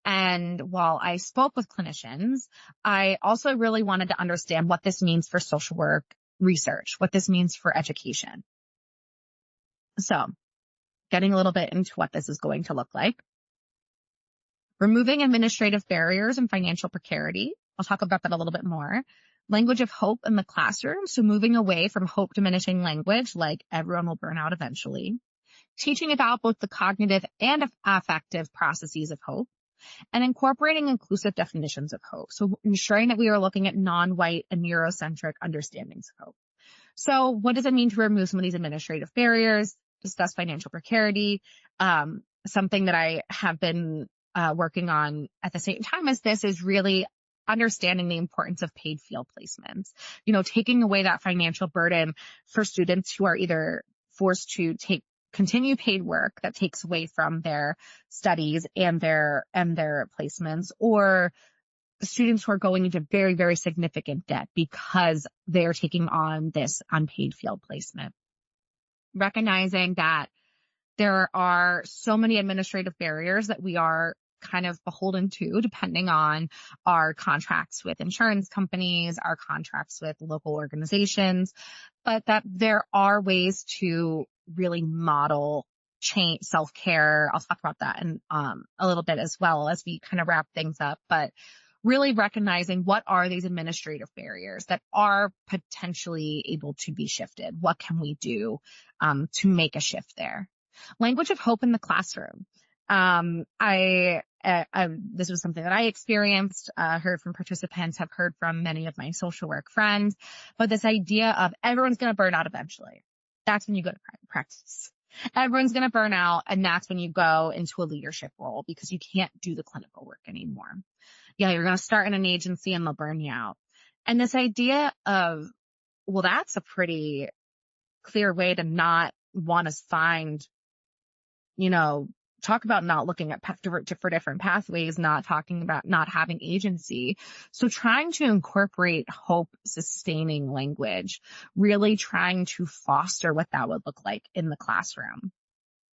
And while I spoke with clinicians, I also really wanted to understand what this means for social work research, what this means for education. So getting a little bit into what this is going to look like. Removing administrative barriers and financial precarity. I'll talk about that a little bit more. Language of hope in the classroom. So moving away from hope diminishing language, like everyone will burn out eventually. Teaching about both the cognitive and affective processes of hope, and incorporating inclusive definitions of hope. So ensuring that we are looking at non-white and Eurocentric understandings of hope. So what does it mean to remove some of these administrative barriers, discuss financial precarity? Something that I have been working on at the same time as this is really understanding the importance of paid field placements. Taking away that financial burden for students who are either forced to continue paid work that takes away from their studies and their placements, or students who are going into very, very significant debt because they're taking on this unpaid field placement. Recognizing that there are so many administrative barriers that we are kind of beholden to, depending on our contracts with insurance companies, our contracts with local organizations, but that there are ways to really model change, self-care. I'll talk about that in a little bit as well as we kind of wrap things up, but really recognizing what are these administrative barriers that are potentially able to be shifted. What can we do to make a shift there? Language of hope in the classroom. This was something that I experienced, heard from participants, have heard from many of my social work friends, but this idea of everyone's going to burn out eventually. That's when you go to practice. Everyone's going to burn out, and that's when you go into a leadership role because you can't do the clinical work anymore. Yeah, you're going to start in an agency and they'll burn you out. And this idea of, well, that's a pretty clear way to not want to find, talk about not looking at for different pathways, not talking about not having agency. So trying to incorporate hope sustaining language, really trying to foster what that would look like in the classroom.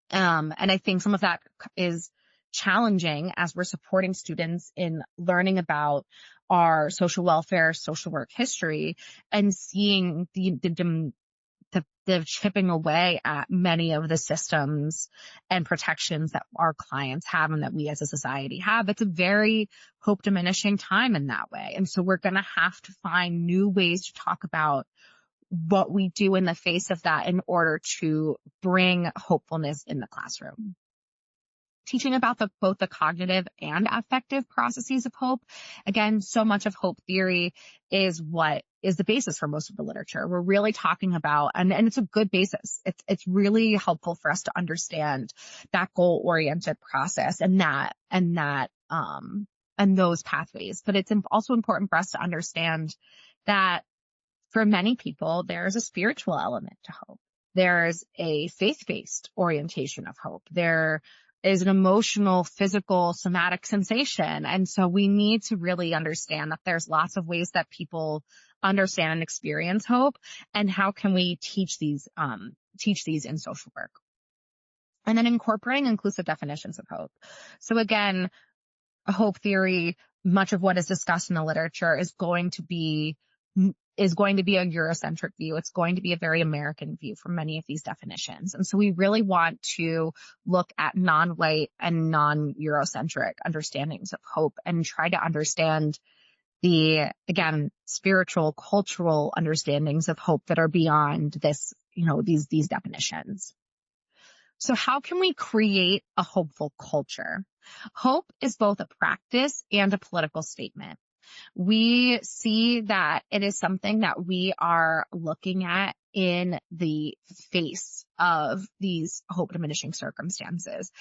And I think some of that is challenging as we're supporting students in learning about our social welfare, social work history, and seeing the chipping away at many of the systems and protections that our clients have and that we as a society have. It's a very hope diminishing time in that way. And so we're going to have to find new ways to talk about what we do in the face of that in order to bring hopefulness in the classroom. Teaching about both the cognitive and affective processes of hope. Again, so much of hope theory is what is the basis for most of the literature. We're really talking about, and it's a good basis. It's really helpful for us to understand that goal-oriented process and those pathways. But it's also important for us to understand that for many people, there's a spiritual element to hope. There's a faith-based orientation of hope. There is an emotional, physical, somatic sensation. And so we need to really understand that there's lots of ways that people understand and experience hope, and how can we teach these in social work. And then incorporating inclusive definitions of hope. So again, a hope theory, much of what is discussed in the literature is going to be a Eurocentric view. It's going to be a very American view for many of these definitions. And so we really want to look at non-white and non-Eurocentric understandings of hope and try to understand the, again, spiritual, cultural understandings of hope that are beyond this, these definitions. So how can we create a hopeful culture? Hope is both a practice and a political statement. We see that it is something that we are looking at in the face of these hope diminishing circumstances.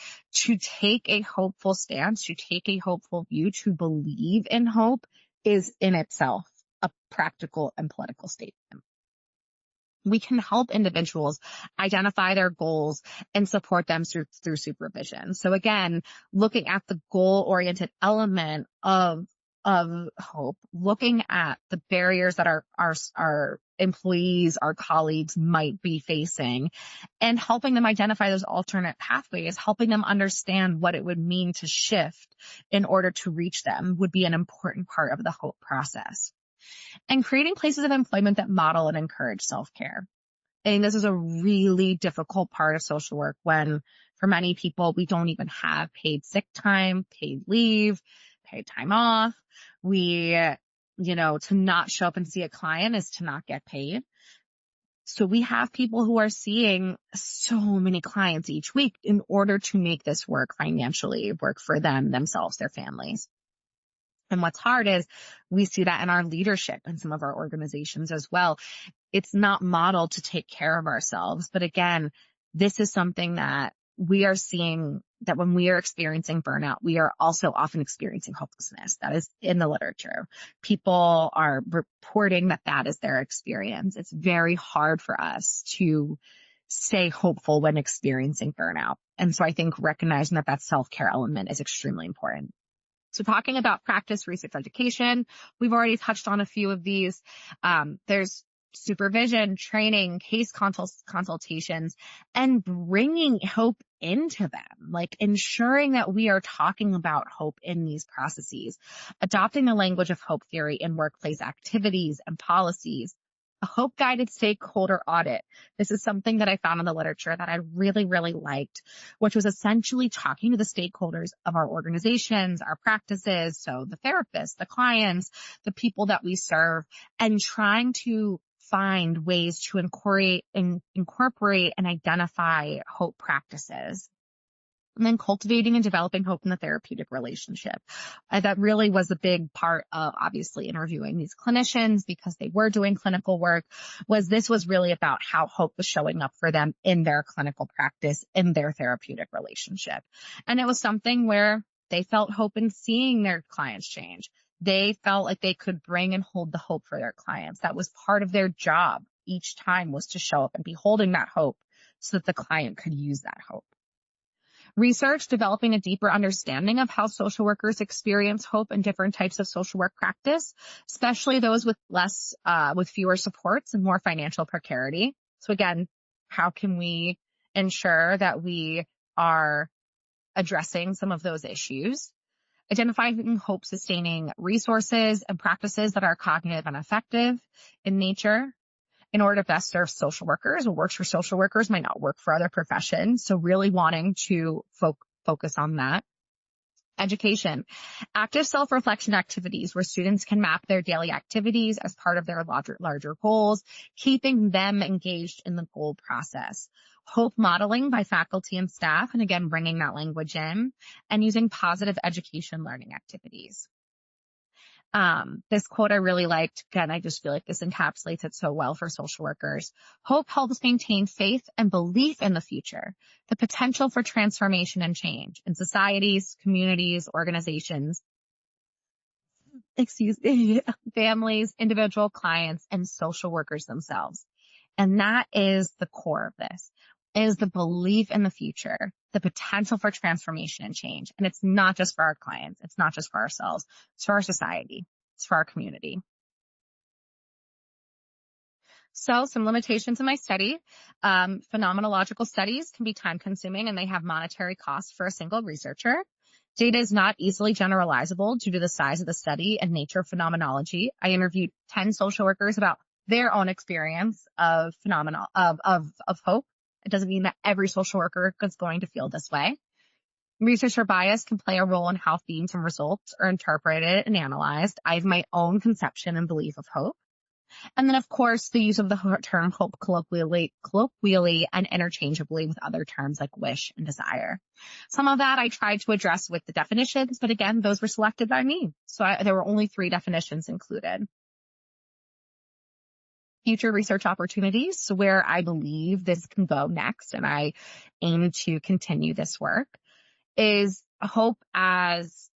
To take a hopeful stance, to take a hopeful view, to believe in hope is in itself a practical and political statement. We can help individuals identify their goals and support them through supervision. So again, looking at the goal-oriented element of of hope, looking at the barriers that our employees, our colleagues might be facing, and helping them identify those alternate pathways, helping them understand what it would mean to shift in order to reach them would be an important part of the hope process. And creating places of employment that model and encourage self-care. I think this is a really difficult part of social work when, for many people, we don't even have paid sick time, paid leave, paid time off. To not show up and see a client is to not get paid. So we have people who are seeing so many clients each week in order to make this work financially, work for them, themselves, their families. And what's hard is we see that in our leadership in some of our organizations as well. It's not modeled to take care of ourselves. But again, this is something that we are seeing, that when we are experiencing burnout, we are also often experiencing hopelessness. That is in the literature. People are reporting that is their experience. It's very hard for us to stay hopeful when experiencing burnout. And so I think recognizing that self-care element is extremely important. So talking about practice, research, education, we've already touched on a few of these. There's supervision, training, case consultations, and bringing hope into them, like ensuring that we are talking about hope in these processes, adopting the language of hope theory in workplace activities and policies, a hope-guided stakeholder audit. This is something that I found in the literature that I really, really liked, which was essentially talking to the stakeholders of our organizations, our practices, so the therapists, the clients, the people that we serve, and trying to find ways to incorporate and identify hope practices. And then cultivating and developing hope in the therapeutic relationship. That really was a big part of obviously interviewing these clinicians, because they were doing clinical work. This was really about how hope was showing up for them in their clinical practice, in their therapeutic relationship. And it was something where they felt hope in seeing their clients change. They felt like they could bring and hold the hope for their clients. That was part of their job each time, was to show up and be holding that hope so that the client could use that hope. Research, developing a deeper understanding of how social workers experience hope in different types of social work practice, especially those with with fewer supports and more financial precarity. So again, how can we ensure that we are addressing some of those issues? Identifying hope-sustaining resources and practices that are cognitive and effective in nature. In order to best serve social workers, what works for social workers might not work for other professions. So really wanting to focus on that. Education, active self-reflection activities where students can map their daily activities as part of their larger goals, keeping them engaged in the goal process. Hope modeling by faculty and staff, and again, bringing that language in, and using positive education learning activities. This quote I really liked. Again, I just feel like this encapsulates it so well for social workers. Hope helps maintain faith and belief in the future, the potential for transformation and change in societies, communities, organizations, families, individual clients, and social workers themselves. And that is the core of this, is the belief in the future, the potential for transformation and change. And it's not just for our clients. It's not just for ourselves. It's for our society. It's for our community. So some limitations in my study. Phenomenological studies can be time consuming and they have monetary costs for a single researcher. Data is not easily generalizable due to the size of the study and nature of phenomenology. I interviewed 10 social workers about their own experience of hope. It doesn't mean that every social worker is going to feel this way. Researcher bias can play a role in how themes and results are interpreted and analyzed. I have my own conception and belief of hope. And then, of course, the use of the term hope colloquially and interchangeably with other terms like wish and desire. Some of that I tried to address with the definitions, but again, those were selected by me. So there were only 3 definitions included. Future research opportunities, where I believe this can go next, and I aim to continue this work, is hope as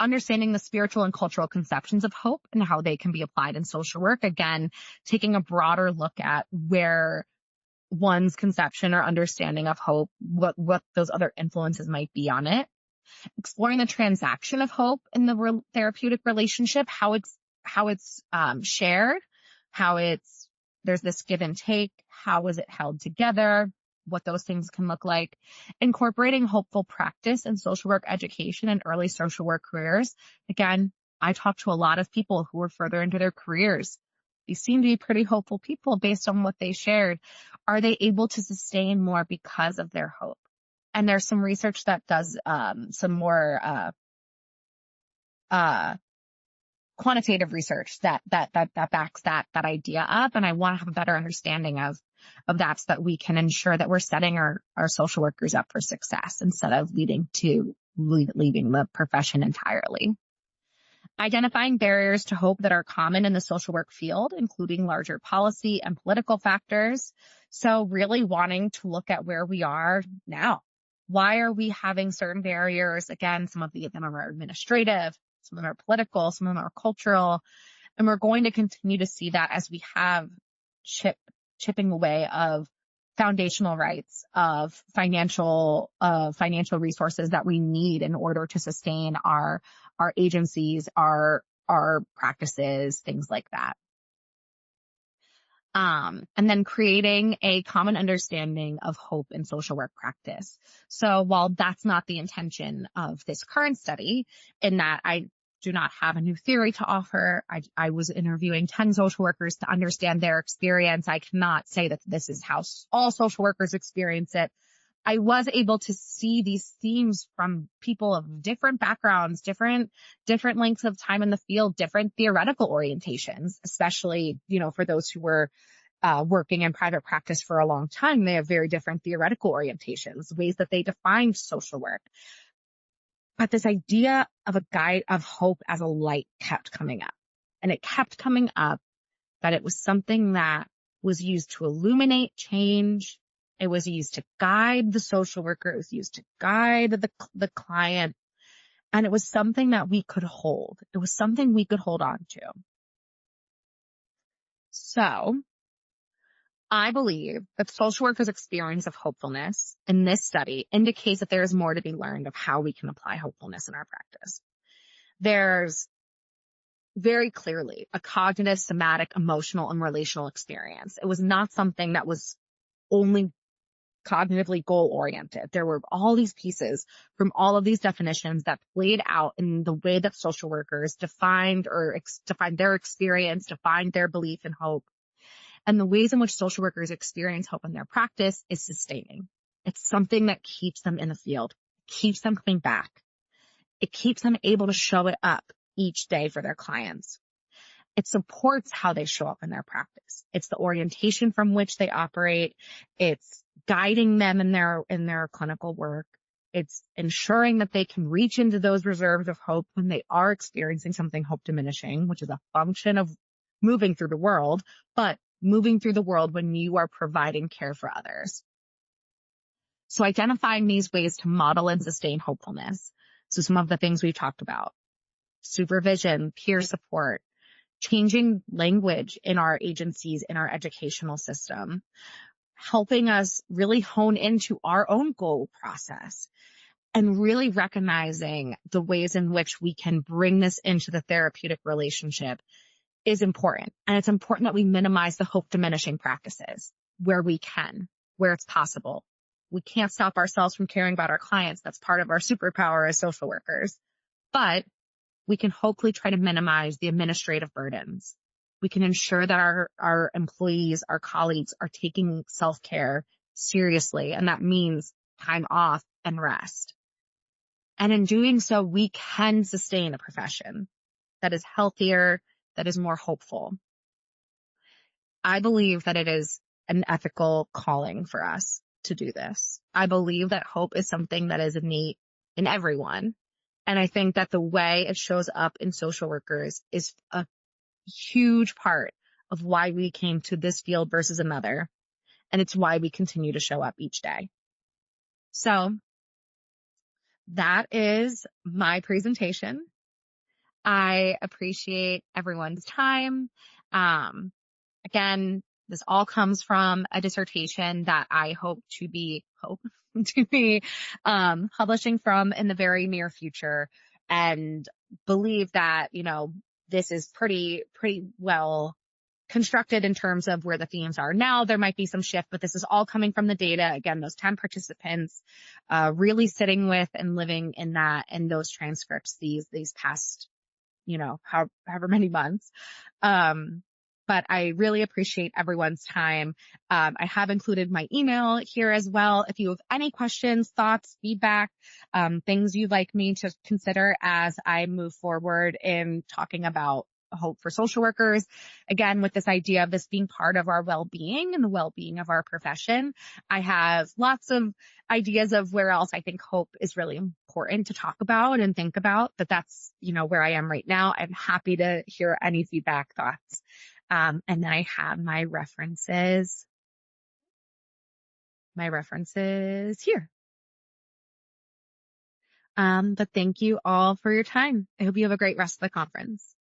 understanding the spiritual and cultural conceptions of hope and how they can be applied in social work. Again, taking a broader look at where one's conception or understanding of hope, what those other influences might be on it. exploring the transaction of hope in the therapeutic relationship, how it's shared, there's this give and take, how is it held together, what those things can look like, incorporating hopeful practice in social work education and early social work careers. Again, I talk to a lot of people who are further into their careers. They seem to be pretty hopeful people based on what they shared. Are they able to sustain more because of their hope? And there's some research that does some more quantitative research that backs that idea up. And I want to have a better understanding of that so that we can ensure that we're setting our social workers up for success instead of leaving the profession entirely. Identifying barriers to hope that are common in the social work field, including larger policy and political factors. So really wanting to look at where we are now. Why are we having certain barriers? Again, some of them are administrative, some of them are political, some of them are cultural. And we're going to continue to see that as we have chipping away of foundational rights, of financial resources that we need in order to sustain our agencies, our practices, things like that. And then creating a common understanding of hope in social work practice. So while that's not the intention of this current study, in that I do not have a new theory to offer, I was interviewing 10 social workers to understand their experience. I cannot say that this is how all social workers experience it. I was able to see these themes from people of different backgrounds, different lengths of time in the field, different theoretical orientations, especially, for those who were working in private practice for a long time. They have very different theoretical orientations, ways that they define social work. But this idea of a guide of hope as a light kept coming up. And it kept coming up that it was something that was used to illuminate change. It was used to guide the social worker. It was used to guide the client. And it was something that we could hold. It was something we could hold on to. So I believe that social workers' experience of hopefulness in this study indicates that there is more to be learned of how we can apply hopefulness in our practice. There's very clearly a cognitive, somatic, emotional, and relational experience. It was not something that was only cognitively goal-oriented. There were all these pieces from all of these definitions that played out in the way that social workers defined their experience, defined their belief in hope. And the ways in which social workers experience hope in their practice is sustaining. It's something that keeps them in the field, keeps them coming back. It keeps them able to show it up each day for their clients. It supports how they show up in their practice. It's the orientation from which they operate. It's guiding them in their clinical work. It's ensuring that they can reach into those reserves of hope when they are experiencing something hope diminishing, which is a function of moving through the world, but moving through the world when you are providing care for others. So identifying these ways to model and sustain hopefulness. So some of the things we've talked about: supervision, peer support, changing language in our agencies, in our educational system, helping us really hone into our own goal process, and really recognizing the ways in which we can bring this into the therapeutic relationship is important. And it's important that we minimize the hope diminishing practices where we can, where it's possible. We can't stop ourselves from caring about our clients. That's part of our superpower as social workers. But we can hopefully try to minimize the administrative burdens. We can ensure that our employees, our colleagues are taking self-care seriously. And that means time off and rest. And in doing so, we can sustain a profession that is healthier, that is more hopeful. I believe that it is an ethical calling for us to do this. I believe that hope is something that is innate in everyone. And I think that the way it shows up in social workers is a huge part of why we came to this field versus another. And it's why we continue to show up each day. So that is my presentation. I appreciate everyone's time. Again, this all comes from a dissertation that I hope to be publishing from in the very near future, and believe that, this is pretty well constructed in terms of where the themes are now. There might be some shift, but this is all coming from the data. Again, those 10 participants, really sitting with and living in that, and those transcripts, these past, however many months. But I really appreciate everyone's time. I have included my email here as well. If you have any questions, thoughts, feedback, things you'd like me to consider as I move forward in talking about hope for social workers. Again, with this idea of this being part of our well-being and the well-being of our profession, I have lots of ideas of where else I think hope is really important to talk about and think about, but that's, where I am right now. I'm happy to hear any feedback, thoughts. And then I have my references here. But thank you all for your time. I hope you have a great rest of the conference.